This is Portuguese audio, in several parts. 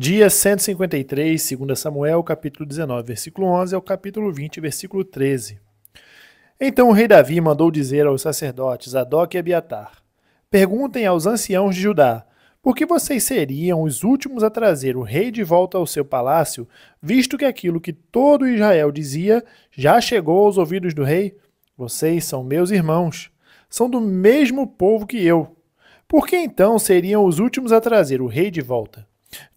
Dia 153, 2 Samuel, capítulo 19, versículo 11 ao capítulo 20, versículo 13. Então o rei Davi mandou dizer aos sacerdotes Adoc e Abiatar: Perguntem aos anciãos de Judá, por que vocês seriam os últimos a trazer o rei de volta ao seu palácio, visto que aquilo que todo Israel dizia já chegou aos ouvidos do rei? Vocês são meus irmãos, são do mesmo povo que eu. Por que então seriam os últimos a trazer o rei de volta?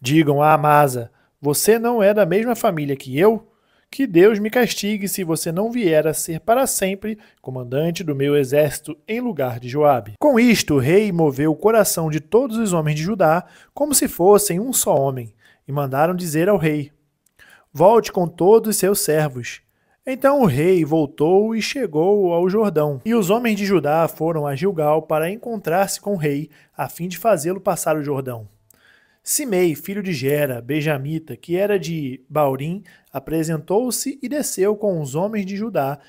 Digam a Amasa: Você não é da mesma família que eu? Que Deus me castigue se você não vier a ser para sempre comandante do meu exército em lugar de Joabe. Com isto, o rei moveu o coração de todos os homens de Judá como se fossem um só homem, e mandaram dizer ao rei: Volte com todos os seus servos. Então o rei voltou e chegou ao Jordão. E os homens de Judá foram a Gilgal para encontrar-se com o rei, a fim de fazê-lo passar o Jordão. Simei, filho de Gera, benjamita, que era de Baurim, apresentou-se e desceu com os homens de Judá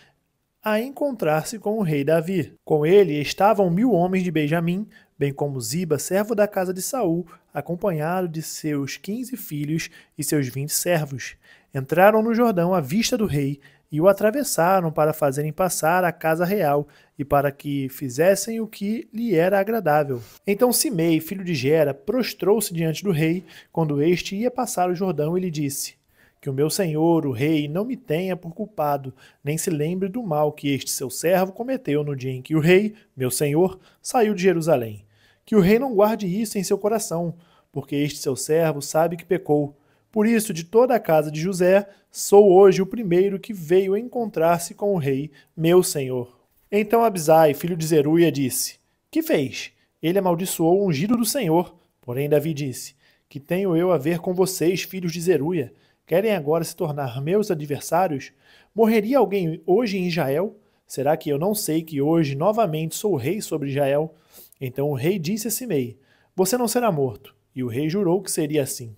a encontrar-se com o rei Davi. Com ele estavam 1000 homens de Benjamim, bem como Ziba, servo da casa de Saul, acompanhado de seus 15 filhos e seus 20 servos. Entraram no Jordão à vista do rei e o atravessaram para fazerem passar a casa real e para que fizessem o que lhe era agradável. Então Simei, filho de Gera, prostrou-se diante do rei quando este ia passar o Jordão e lhe disse: Que o meu senhor, o rei, não me tenha por culpado, nem se lembre do mal que este seu servo cometeu no dia em que o rei, meu senhor, saiu de Jerusalém. Que o rei não guarde isso em seu coração, porque este seu servo sabe que pecou. Por isso, de toda a casa de José, sou hoje o primeiro que veio encontrar-se com o rei, meu senhor. Então Abisai, filho de Zeruia, disse: Que fez? Ele amaldiçoou o ungido do Senhor. Porém Davi disse: Que tenho eu a ver com vocês, filhos de Zeruia? Querem agora se tornar meus adversários? Morreria alguém hoje em Israel? Será que eu não sei que hoje novamente sou rei sobre Israel? Então o rei disse a Simei: Você não será morto. E o rei jurou que seria assim.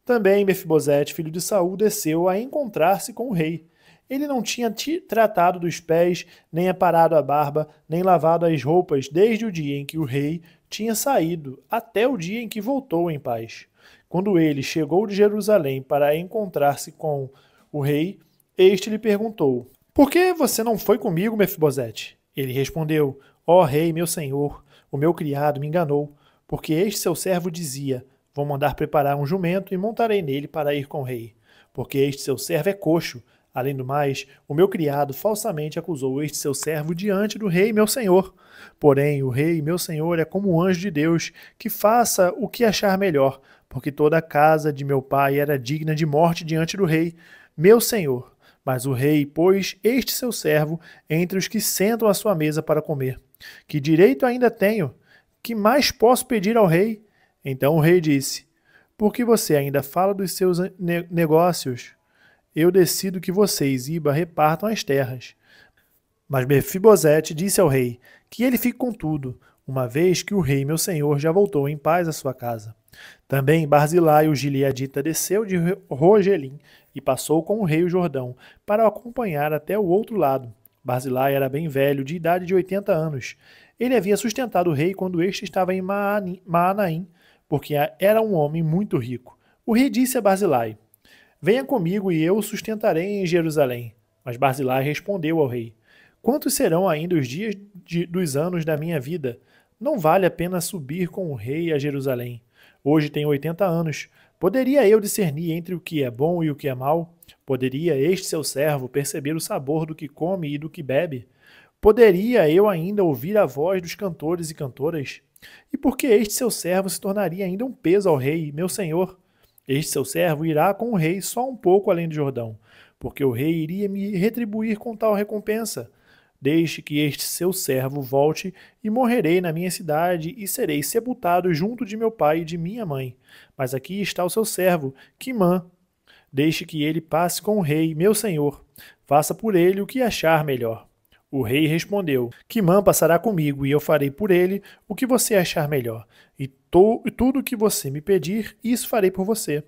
Também Mefibosete, filho de Saul, desceu a encontrar-se com o rei. Ele não tinha tratado dos pés, nem aparado a barba, nem lavado as roupas, desde o dia em que o rei tinha saído até o dia em que voltou em paz. Quando ele chegou de Jerusalém para encontrar-se com o rei, este lhe perguntou: Por que você não foi comigo, Mefibosete? Ele respondeu: Ó rei, meu senhor, o meu criado me enganou, porque este seu servo dizia: Vou mandar preparar um jumento e montarei nele para ir com o rei. Porque este seu servo é coxo. Além do mais, o meu criado falsamente acusou este seu servo diante do rei, meu senhor. Porém, o rei, meu senhor, é como um anjo de Deus, que faça o que achar melhor, porque toda a casa de meu pai era digna de morte diante do rei, meu senhor. Mas o rei pôs este seu servo entre os que sentam à sua mesa para comer. Que direito ainda tenho? Que mais posso pedir ao rei? Então o rei disse: Por que você ainda fala dos seus negócios? Eu decido que você e Ziba repartam as terras. Mas Mefibosete disse ao rei que ele fique com tudo, uma vez que o rei, meu senhor, já voltou em paz à sua casa. Também Barzilai, o gileadita, desceu de Rogelim e passou com o rei o Jordão, para o acompanhar até o outro lado. Barzilai era bem velho, de idade de 80 anos. Ele havia sustentado o rei quando este estava em Maanaim, porque era um homem muito rico. O rei disse a Barzilai: Venha comigo e eu o sustentarei em Jerusalém. Mas Barzilai respondeu ao rei: Quantos serão ainda os dias dos anos da minha vida? Não vale a pena subir com o rei a Jerusalém. Hoje tenho 80 anos. Poderia eu discernir entre o que é bom e o que é mal? Poderia este seu servo perceber o sabor do que come e do que bebe? Poderia eu ainda ouvir a voz dos cantores e cantoras? E por que este seu servo se tornaria ainda um peso ao rei, meu senhor? Este seu servo irá com o rei só um pouco além do Jordão, porque o rei iria me retribuir com tal recompensa. Deixe que este seu servo volte, e morrerei na minha cidade, e serei sepultado junto de meu pai e de minha mãe. Mas aqui está o seu servo, Quimã. Deixe que ele passe com o rei, meu senhor. Faça por ele o que achar melhor. O rei respondeu: Quimã passará comigo, e eu farei por ele o que você achar melhor. E tudo o que você me pedir, isso farei por você.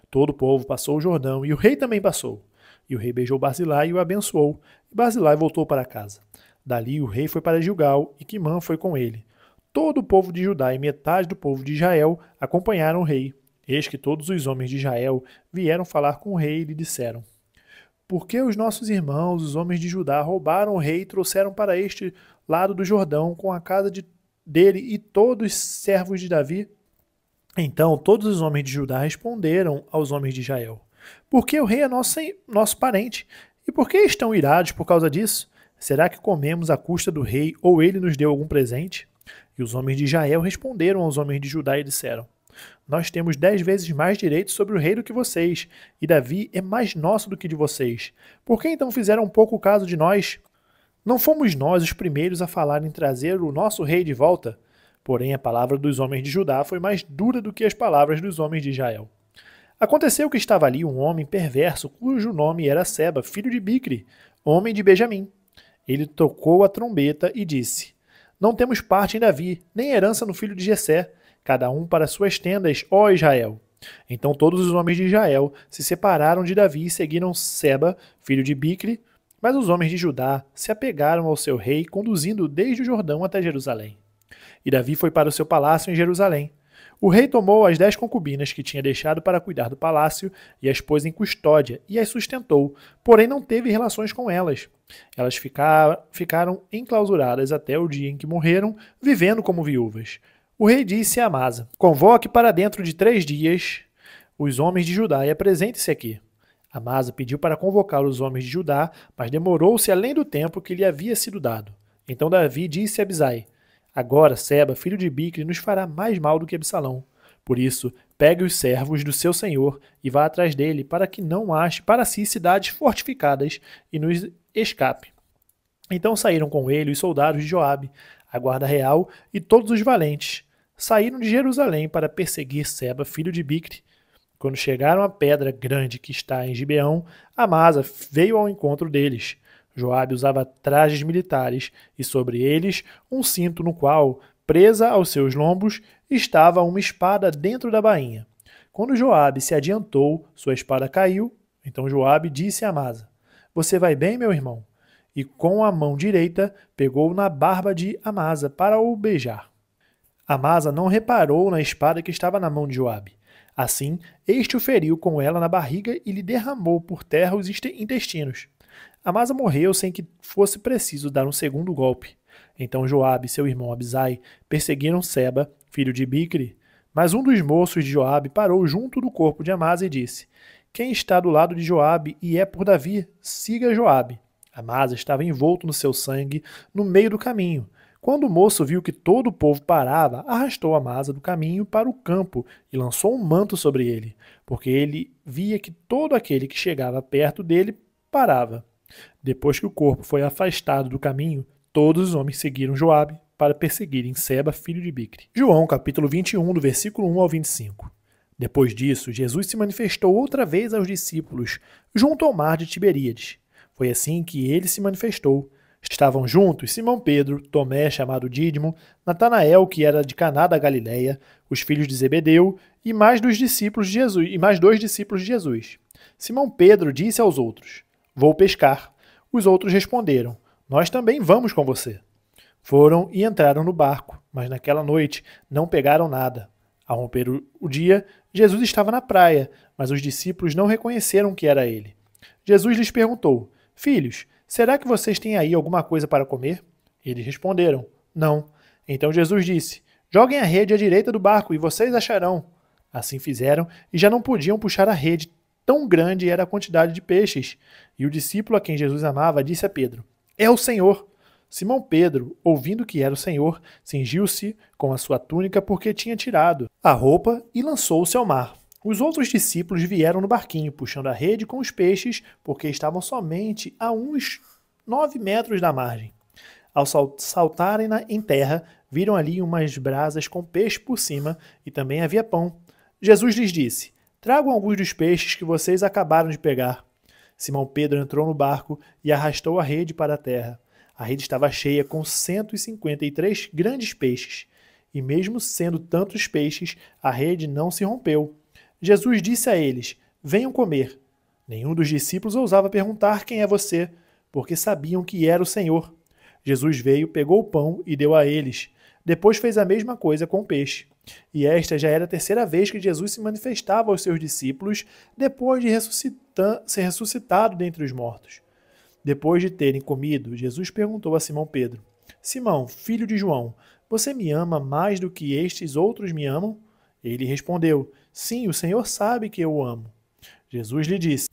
Todo o povo passou o Jordão, e o rei também passou. E o rei beijou Barzilai e o abençoou, e Barzilai voltou para casa. Dali o rei foi para Gilgal, e Quimã foi com ele. Todo o povo de Judá e metade do povo de Israel acompanharam o rei. Eis que todos os homens de Israel vieram falar com o rei e lhe disseram: Por que os nossos irmãos, os homens de Judá, roubaram o rei e trouxeram para este lado do Jordão com a casa dele e todos os servos de Davi? Então todos os homens de Judá responderam aos homens de Israel: Porque o rei é nosso parente, e por que estão irados por causa disso? Será que comemos à custa do rei, ou ele nos deu algum presente? E os homens de Israel responderam aos homens de Judá e disseram: Nós temos 10 vezes mais direitos sobre o rei do que vocês, e Davi é mais nosso do que de vocês. Por que então fizeram um pouco caso de nós? Não fomos nós os primeiros a falar em trazer o nosso rei de volta? Porém, a palavra dos homens de Judá foi mais dura do que as palavras dos homens de Israel. Aconteceu que estava ali um homem perverso, cujo nome era Seba, filho de Bicri, homem de Benjamim. Ele tocou a trombeta e disse: Não temos parte em Davi, nem herança no filho de Jessé, cada um para suas tendas, ó Israel. Então todos os homens de Israel se separaram de Davi e seguiram Seba, filho de Bicri, mas os homens de Judá se apegaram ao seu rei, conduzindo-o desde o Jordão até Jerusalém. E Davi foi para o seu palácio em Jerusalém. O rei tomou as 10 concubinas que tinha deixado para cuidar do palácio e as pôs em custódia e as sustentou, porém não teve relações com elas. Elas ficaram enclausuradas até o dia em que morreram, vivendo como viúvas. O rei disse a Amasa: Convoque para dentro de 3 dias os homens de Judá e apresente-se aqui. Amasa pediu para convocar os homens de Judá, mas demorou-se além do tempo que lhe havia sido dado. Então Davi disse a Abisai: Agora Seba, filho de Bicri, nos fará mais mal do que Absalão. Por isso, pegue os servos do seu senhor e vá atrás dele, para que não ache para si cidades fortificadas e nos escape. Então saíram com ele os soldados de Joabe, a guarda real e todos os valentes. Saíram de Jerusalém para perseguir Seba, filho de Bicri. Quando chegaram à pedra grande que está em Gibeão, Amasa veio ao encontro deles. Joabe usava trajes militares e sobre eles um cinto no qual, presa aos seus lombos, estava uma espada dentro da bainha. Quando Joabe se adiantou, sua espada caiu. Então Joabe disse a Amasa: Você vai bem, meu irmão? E com a mão direita pegou na barba de Amasa para o beijar. Amasa não reparou na espada que estava na mão de Joabe. Assim, este o feriu com ela na barriga e lhe derramou por terra os intestinos. Amasa morreu sem que fosse preciso dar um segundo golpe. Então Joabe e seu irmão Abisai perseguiram Seba, filho de Bicri. Mas um dos moços de Joabe parou junto do corpo de Amasa e disse: Quem está do lado de Joabe e é por Davi, siga Joabe. Amasa estava envolto no seu sangue no meio do caminho. Quando o moço viu que todo o povo parava, arrastou Amasa do caminho para o campo e lançou um manto sobre ele, porque ele via que todo aquele que chegava perto dele parava. Depois que o corpo foi afastado do caminho, todos os homens seguiram Joabe para perseguirem Seba, filho de Bicri. João, capítulo 21, do versículo 1 ao 25. Depois disso, Jesus se manifestou outra vez aos discípulos, junto ao mar de Tiberíades. Foi assim que ele se manifestou. Estavam juntos Simão Pedro, Tomé, chamado Dídimo, Natanael, que era de Caná da Galileia, os filhos de Zebedeu, e mais 2 discípulos de Jesus. Simão Pedro disse aos outros: Vou pescar. Os outros responderam: Nós também vamos com você. Foram e entraram no barco, mas naquela noite não pegaram nada. Ao romper o dia, Jesus estava na praia, mas os discípulos não reconheceram que era ele. Jesus lhes perguntou: Filhos, será que vocês têm aí alguma coisa para comer? Eles responderam: Não. Então Jesus disse: Joguem a rede à direita do barco e vocês acharão. Assim fizeram e já não podiam puxar a rede, tão grande era a quantidade de peixes. E o discípulo a quem Jesus amava disse a Pedro: É o Senhor. Simão Pedro, ouvindo que era o Senhor, cingiu-se com a sua túnica porque tinha tirado a roupa e lançou-se ao mar. Os outros discípulos vieram no barquinho, puxando a rede com os peixes, porque estavam somente a uns 9 metros da margem. Ao saltarem em terra, viram ali umas brasas com peixe por cima e também havia pão. Jesus lhes disse: Tragam alguns dos peixes que vocês acabaram de pegar. Simão Pedro entrou no barco e arrastou a rede para a terra. A rede estava cheia com 153 grandes peixes. E mesmo sendo tantos peixes, a rede não se rompeu. Jesus disse a eles: Venham comer. Nenhum dos discípulos ousava perguntar: Quem é você? Porque sabiam que era o Senhor. Jesus veio, pegou o pão e deu a eles. Depois fez a mesma coisa com o peixe. E esta já era a terceira vez que Jesus se manifestava aos seus discípulos depois de ser ressuscitado dentre os mortos. Depois de terem comido, Jesus perguntou a Simão Pedro: Simão, filho de João, você me ama mais do que estes outros me amam? Ele respondeu: Sim, o Senhor sabe que eu o amo. Jesus lhe disse: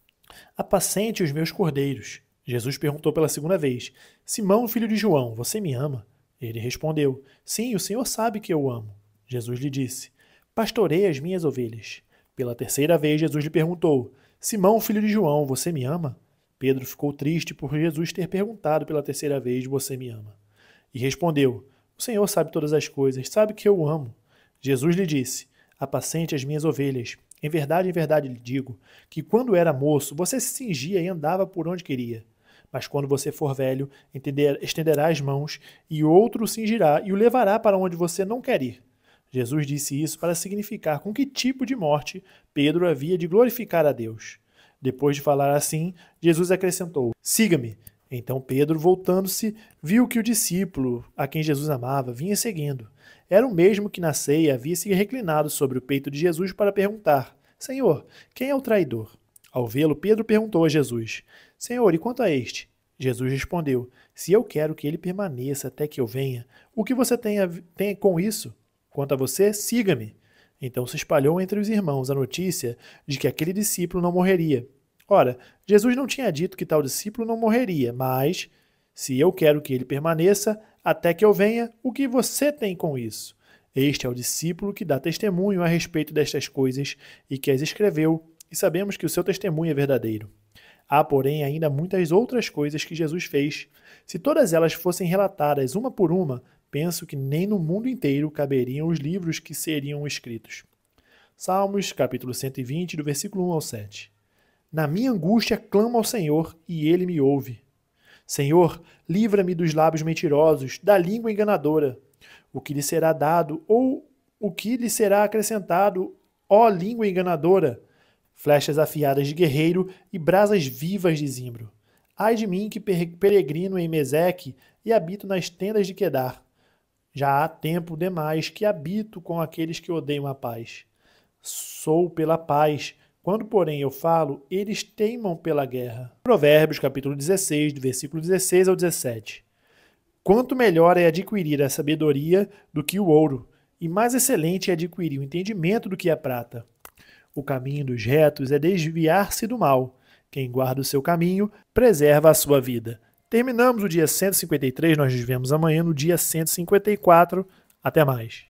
Apacente os meus cordeiros. Jesus perguntou pela segunda vez: Simão, filho de João, você me ama? Ele respondeu: Sim, o Senhor sabe que eu o amo. Jesus lhe disse: Pastorei as minhas ovelhas. Pela terceira vez, Jesus lhe perguntou: Simão, filho de João, você me ama? Pedro ficou triste por Jesus ter perguntado pela terceira vez: Você me ama? E respondeu: O Senhor sabe todas as coisas, sabe que eu o amo. Jesus lhe disse: Apacente as minhas ovelhas. Em verdade lhe digo que quando era moço você se cingia e andava por onde queria. Mas quando você for velho, estenderá as mãos e outro o cingirá e o levará para onde você não quer ir. Jesus disse isso para significar com que tipo de morte Pedro havia de glorificar a Deus. Depois de falar assim, Jesus acrescentou: Siga-me. Então Pedro, voltando-se, viu que o discípulo, a quem Jesus amava, vinha seguindo. Era o mesmo que na ceia havia se reclinado sobre o peito de Jesus para perguntar: Senhor, quem é o traidor? Ao vê-lo, Pedro perguntou a Jesus: Senhor, e quanto a este? Jesus respondeu: Se eu quero que ele permaneça até que eu venha, o que você tem com isso? Quanto a você, siga-me. Então se espalhou entre os irmãos a notícia de que aquele discípulo não morreria. Ora, Jesus não tinha dito que tal discípulo não morreria, mas, se eu quero que ele permaneça até que eu venha, o que você tem com isso? Este é o discípulo que dá testemunho a respeito destas coisas e que as escreveu, e sabemos que o seu testemunho é verdadeiro. Há, porém, ainda muitas outras coisas que Jesus fez. Se todas elas fossem relatadas uma por uma, penso que nem no mundo inteiro caberiam os livros que seriam escritos. Salmos, capítulo 120, do versículo 1 ao 7. Na minha angústia clamo ao Senhor, e Ele me ouve. Senhor, livra-me dos lábios mentirosos, da língua enganadora. O que lhe será dado, ou o que lhe será acrescentado, ó língua enganadora? Flechas afiadas de guerreiro e brasas vivas de zimbro. Ai de mim que peregrino em Meseque e habito nas tendas de Quedar. Já há tempo demais que habito com aqueles que odeiam a paz. Sou pela paz. Quando, porém, eu falo, eles teimam pela guerra. Provérbios, capítulo 16, do versículo 16 ao 17. Quanto melhor é adquirir a sabedoria do que o ouro, e mais excelente é adquirir o entendimento do que a prata. O caminho dos retos é desviar-se do mal. Quem guarda o seu caminho, preserva a sua vida. Terminamos o dia 153, nós nos vemos amanhã no dia 154. Até mais.